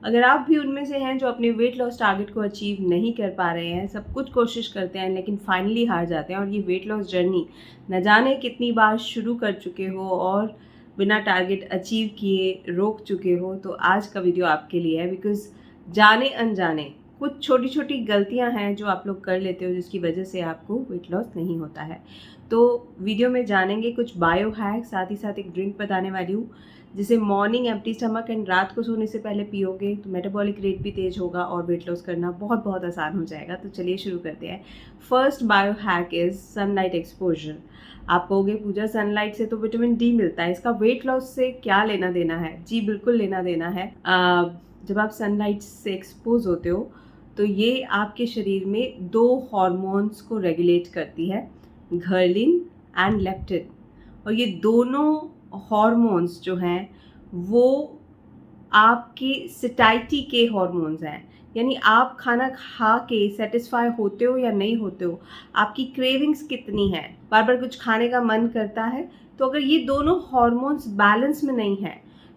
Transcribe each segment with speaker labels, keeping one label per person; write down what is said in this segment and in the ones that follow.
Speaker 1: अगर आप भी उनमें से हैं जो अपने वेट लॉस टारगेट को अचीव नहीं कर पा रहे हैं, सब कुछ कोशिश करते हैं लेकिन फाइनली हार जाते हैं और ये वेट लॉस जर्नी न जाने कितनी बार शुरू कर चुके हो और बिना टारगेट अचीव किए रोक चुके हो, तो आज का वीडियो आपके लिए है। बिकॉज जाने अनजाने कुछ छोटी छोटी गलतियां हैं जो आप लोग कर लेते हो जिसकी वजह से आपको वेट लॉस नहीं होता है। तो वीडियो में जानेंगे कुछ बायो हैक, साथ ही साथ एक ड्रिंक बताने वाली हूँ जिसे मॉर्निंग एम्प्टी स्टमक एंड रात को सोने से पहले पियोगे तो मेटाबॉलिक रेट भी तेज होगा और वेट लॉस करना बहुत बहुत आसान हो जाएगा। तो चलिए शुरू करते हैं। First bio hack is sunlight exposure. आप कहोगे पूजा सनलाइट से तो विटामिन डी मिलता है, इसका वेट लॉस से क्या लेना देना है? जी बिल्कुल लेना देना है। जब आप सनलाइट से एक्सपोज होते हो तो ये आपके शरीर में दो हॉर्मोन्स को रेगुलेट करती है, घर्लिन एंड लेप्टिन। और ये दोनों हॉर्मोन्स जो हैं वो आपकी सैटिस्फैक्टी के हॉर्मोन्स हैं, यानी आप खाना खा के सेटिस्फाई होते हो या नहीं होते हो, आपकी क्रेविंग्स कितनी है, बार बार कुछ खाने का मन करता है। तो अगर ये दोनों हॉर्मोन्स बैलेंस में नहीं है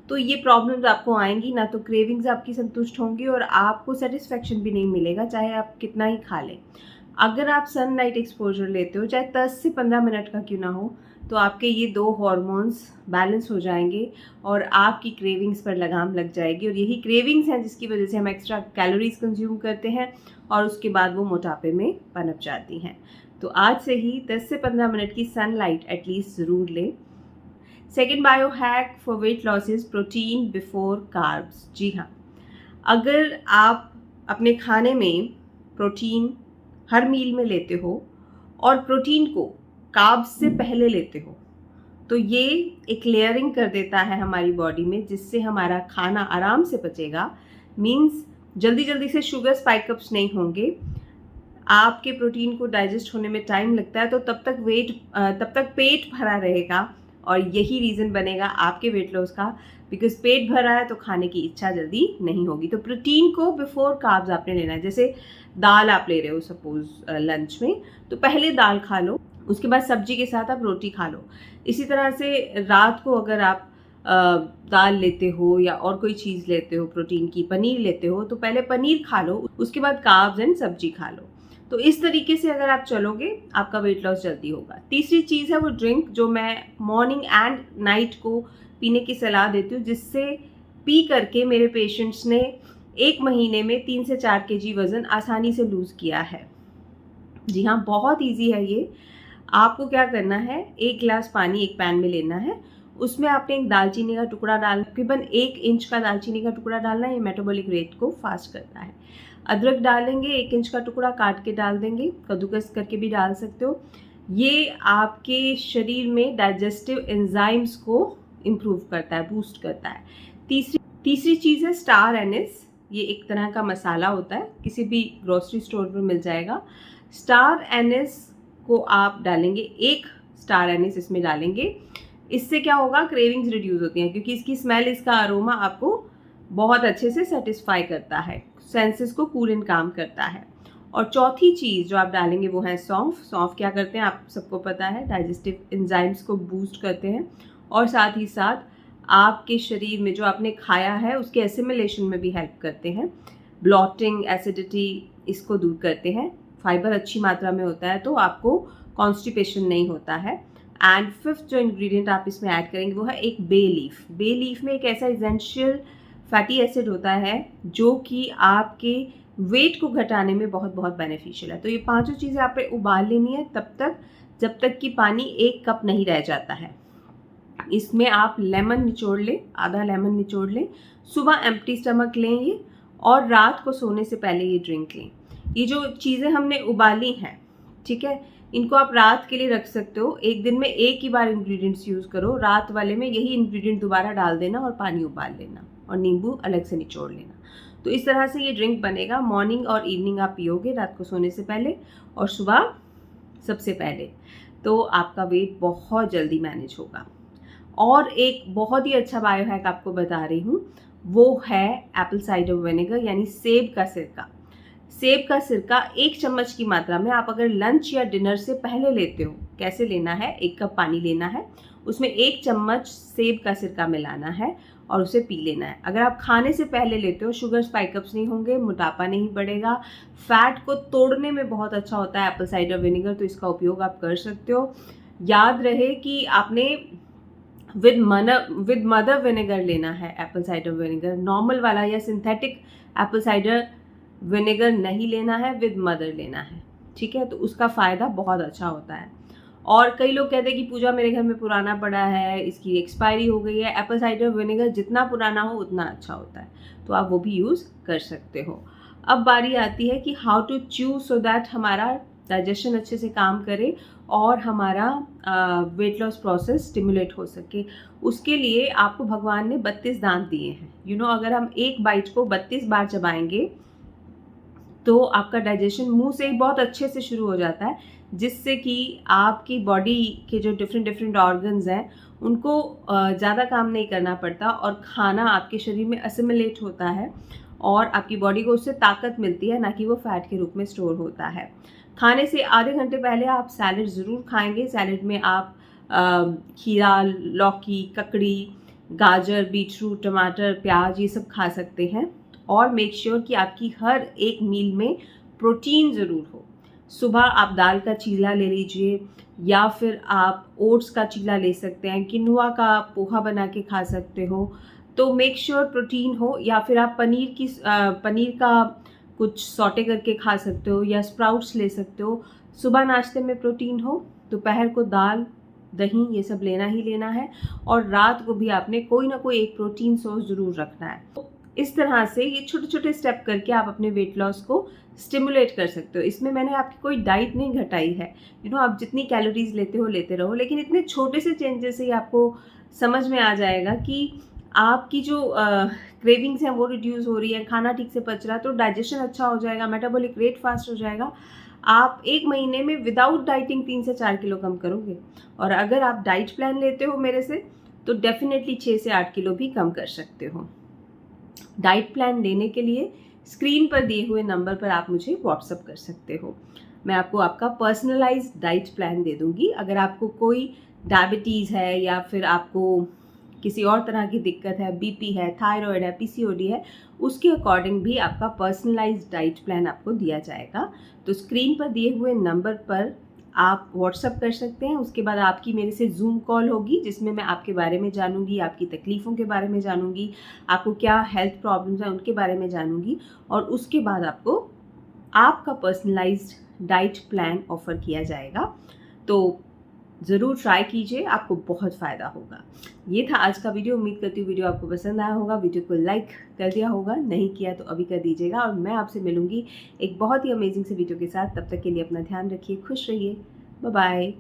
Speaker 1: तो ये प्रॉब्लम्स आपको आएंगी, ना तो क्रेविंग्स आपकी संतुष्ट होंगी और आपको सेटिस्फेक्शन भी नहीं मिलेगा चाहे आप कितना ही खा लें। अगर आप सनलाइट एक्सपोजर लेते हो चाहे 10 से 15 मिनट का क्यों ना हो, तो आपके ये दो हॉर्मोन्स बैलेंस हो जाएंगे और आपकी क्रेविंग्स पर लगाम लग जाएगी। और यही क्रेविंग्स हैं जिसकी वजह से हम एक्स्ट्रा कैलोरीज कंज्यूम करते हैं और उसके बाद वो मोटापे में पनप जाती हैं। तो आज से ही 10 से 15 मिनट की सनलाइट एटलीस्ट ज़रूर लें। Second bio hack for weight loss is protein before carbs. जी हाँ, अगर आप अपने खाने में प्रोटीन हर मील में लेते हो और प्रोटीन को कार्ब्स से पहले लेते हो तो ये एक लेयरिंग कर देता है हमारी बॉडी में, जिससे हमारा खाना आराम से पचेगा। मीन्स जल्दी जल्दी से शुगर स्पाइकअप्स नहीं होंगे, आपके प्रोटीन को डाइजेस्ट होने में टाइम लगता है, तो तब तक पेट भरा रहेगा और यही रीज़न बनेगा आपके वेट लॉस का। बिकॉज पेट भरा है तो खाने की इच्छा जल्दी नहीं होगी। तो प्रोटीन को बिफोर कार्ब्स आपने लेना है। जैसे दाल आप ले रहे हो सपोज लंच में, तो पहले दाल खा लो, उसके बाद सब्जी के साथ आप रोटी खा लो। इसी तरह से रात को अगर आप दाल लेते हो या और कोई चीज़ लेते हो प्रोटीन की, पनीर लेते हो, तो पहले पनीर खा लो, उसके बाद कार्ब्स एंड सब्जी खा लो। तो इस तरीके से अगर आप चलोगे आपका वेट लॉस जल्दी होगा। तीसरी चीज़ है वो ड्रिंक, जो मैं मॉर्निंग एंड नाइट को पीने की सलाह देती हूँ, जिससे पी करके मेरे पेशेंट्स ने 1 महीने में 3 से 4 kg वज़न आसानी से लूज़ किया है। जी हाँ, बहुत ईजी है ये। आपको क्या करना है, 1 गिलास पानी एक पैन में लेना है, उसमें आपने एक दालचीनी का टुकड़ा डालना, तकरीबन 1 इंच का दालचीनी का टुकड़ा डालना है, ये मेटाबॉलिक रेट को फास्ट करता है। अदरक डालेंगे, 1 इंच का टुकड़ा काट के डाल देंगे, कद्दूकस करके भी डाल सकते हो। ये आपके शरीर में डाइजेस्टिव एंजाइम्स को इम्प्रूव करता है, बूस्ट करता है। तीसरी चीज़ है स्टार एनिस। ये एक तरह का मसाला होता है, किसी भी ग्रोसरी स्टोर पर मिल जाएगा। स्टार एनिस को आप डालेंगे, 1 स्टार एनिस इसमें डालेंगे। इससे क्या होगा, क्रेविंग्स रिड्यूस होती हैं क्योंकि इसकी स्मेल, इसका अरोमा आपको बहुत अच्छे से सेटिस्फाई करता है, सेंसेस को कूल एंड काम करता है। और चौथी चीज़ जो आप डालेंगे वो है सौंफ। सौंफ क्या करते हैं आप सबको पता है, डाइजेस्टिव एंजाइम्स को बूस्ट करते हैं और साथ ही साथ आपके शरीर में जो आपने खाया है उसके एसिमिलेशन में भी हेल्प करते हैं। ब्लॉटिंग, एसिडिटी, इसको दूर करते हैं। फाइबर अच्छी मात्रा में होता है तो आपको कॉन्स्टिपेशन नहीं होता है। एंड फिफ्थ जो इंग्रेडिएंट आप इसमें ऐड करेंगे वो है एक बे लीफ। बे लीफ में एक ऐसा एसेंशियल फैटी एसिड होता है जो कि आपके वेट को घटाने में बहुत बहुत बेनिफिशियल है। तो ये पांचों चीज़ें आपने उबाल लेनी है तब तक जब तक कि पानी 1 कप नहीं रह जाता है। इसमें आप लेमन निचोड़ लें, आधा लेमन निचोड़ लें, सुबह एम्प्टी स्टमक लें ये, और रात को सोने से पहले ये ड्रिंक लें। ये जो चीज़ें हमने उबाली हैं, ठीक है, इनको आप रात के लिए रख सकते हो। एक दिन में एक ही बार इंग्रेडिएंट्स यूज़ करो, रात वाले में यही इंग्रेडिएंट दोबारा डाल देना और पानी उबाल लेना और नींबू अलग से निचोड़ लेना। तो इस तरह से ये ड्रिंक बनेगा। मॉर्निंग और इवनिंग आप पियोगे, रात को सोने से पहले और सुबह सबसे पहले, तो आपका वेट बहुत जल्दी मैनेज होगा। और एक बहुत ही अच्छा बायो हैक आपको बता रही हूँ, वो है एप्पल साइडर विनेगर, यानी सेब का सिरका। सेब का सिरका 1 चम्मच की मात्रा में आप अगर लंच या डिनर से पहले लेते हो, कैसे लेना है, 1 कप पानी लेना है, उसमें 1 चम्मच सेब का सिरका मिलाना है और उसे पी लेना है। अगर आप खाने से पहले लेते हो, शुगर स्पाइकअप्स नहीं होंगे, मोटापा नहीं बढ़ेगा, फैट को तोड़ने में बहुत अच्छा होता है एप्पल साइडर विनेगर, तो इसका उपयोग आप कर सकते हो। याद रहे कि आपने विद मदर विनेगर लेना है एप्पल साइडर विनेगर, नॉर्मल वाला या सिंथेटिक एप्पल साइडर विनेगर नहीं लेना है, विद मदर लेना है, ठीक है। तो उसका फ़ायदा बहुत अच्छा होता है। और कई लोग कहते हैं कि पूजा मेरे घर में पुराना पड़ा है, इसकी एक्सपायरी हो गई है। एप्पल साइडर विनेगर जितना पुराना हो उतना अच्छा होता है, तो आप वो भी यूज़ कर सकते हो। अब बारी आती है कि how to chew so that हमारा डाइजेशन अच्छे से काम करे और हमारा वेट लॉस प्रोसेस स्टिमुलेट हो सके। उसके लिए आपको भगवान ने 32 दांत दिए हैं। अगर हम एक बाइट को 32 बार चबाएंगे तो आपका डाइजेशन मुंह से ही बहुत अच्छे से शुरू हो जाता है, जिससे कि आपकी बॉडी के जो डिफरेंट ऑर्गन्स हैं उनको ज़्यादा काम नहीं करना पड़ता और खाना आपके शरीर में असिमिलेट होता है और आपकी बॉडी को उससे ताकत मिलती है, ना कि वो फैट के रूप में स्टोर होता है। खाने से आधे घंटे पहले आप सैलड ज़रूर खाएंगे। सैलड में आप खीरा, लौकी, ककड़ी, गाजर, बीटरूट, टमाटर, प्याज ये सब खा सकते हैं। और मेक श्योर कि आपकी हर एक मील में प्रोटीन ज़रूर हो। सुबह आप दाल का चीला ले लीजिए या फिर आप ओट्स का चीला ले सकते हैं, किनुआ का पोहा बना के खा सकते हो। तो मेक श्योर प्रोटीन हो, या फिर आप पनीर का कुछ सॉटे करके खा सकते हो या स्प्राउट्स ले सकते हो। सुबह नाश्ते में प्रोटीन हो, दोपहर को दाल, दही ये सब लेना ही लेना है, और रात को भी आपने कोई ना कोई एक प्रोटीन सोर्स ज़रूर रखना है। तो इस तरह से ये छोटे छोटे स्टेप करके आप अपने वेट लॉस को स्टिमुलेट कर सकते हो। इसमें मैंने आपकी कोई डाइट नहीं घटाई है। आप जितनी कैलोरीज लेते हो लेते रहो, लेकिन इतने छोटे से चेंजेस से ही आपको समझ में आ जाएगा कि आपकी जो क्रेविंग्स हैं वो रिड्यूस हो रही है, खाना ठीक से पच रहा है, तो डाइजेशन अच्छा हो जाएगा, मेटाबॉलिक रेट फास्ट हो जाएगा। आप एक महीने में विदाउट डाइटिंग 3 से 4 किलो कम करोगे। और अगर आप डाइट प्लान लेते हो मेरे से, तो डेफिनेटली 6 से 8 किलो भी कम कर सकते हो। डाइट प्लान लेने के लिए स्क्रीन पर दिए हुए नंबर पर आप मुझे व्हाट्सअप कर सकते हो। मैं आपको आपका पर्सनलाइज्ड डाइट प्लान दे दूंगी। अगर आपको कोई डायबिटीज़ है या फिर आपको किसी और तरह की दिक्कत है, बीपी है, थायराइड है, पीसीओडी है, उसके अकॉर्डिंग भी आपका पर्सनलाइज्ड डाइट प्लान आपको दिया जाएगा। तो स्क्रीन पर दिए हुए नंबर पर आप व्हाट्सअप कर सकते हैं। उसके बाद आपकी मेरे से जूम कॉल होगी, जिसमें मैं आपके बारे में जानूंगी, आपकी तकलीफ़ों के बारे में जानूंगी, आपको क्या हेल्थ प्रॉब्लम्स हैं उनके बारे में जानूंगी, और उसके बाद आपको आपका पर्सनलाइज्ड डाइट प्लान ऑफर किया जाएगा। तो ज़रूर ट्राई कीजिए, आपको बहुत फ़ायदा होगा। ये था आज का वीडियो। उम्मीद करती हूँ वीडियो आपको पसंद आया होगा। वीडियो को लाइक कर दिया होगा, नहीं किया तो अभी कर दीजिएगा। और मैं आपसे मिलूंगी एक बहुत ही अमेजिंग से वीडियो के साथ। तब तक के लिए अपना ध्यान रखिए, खुश रहिए, बाय बाय।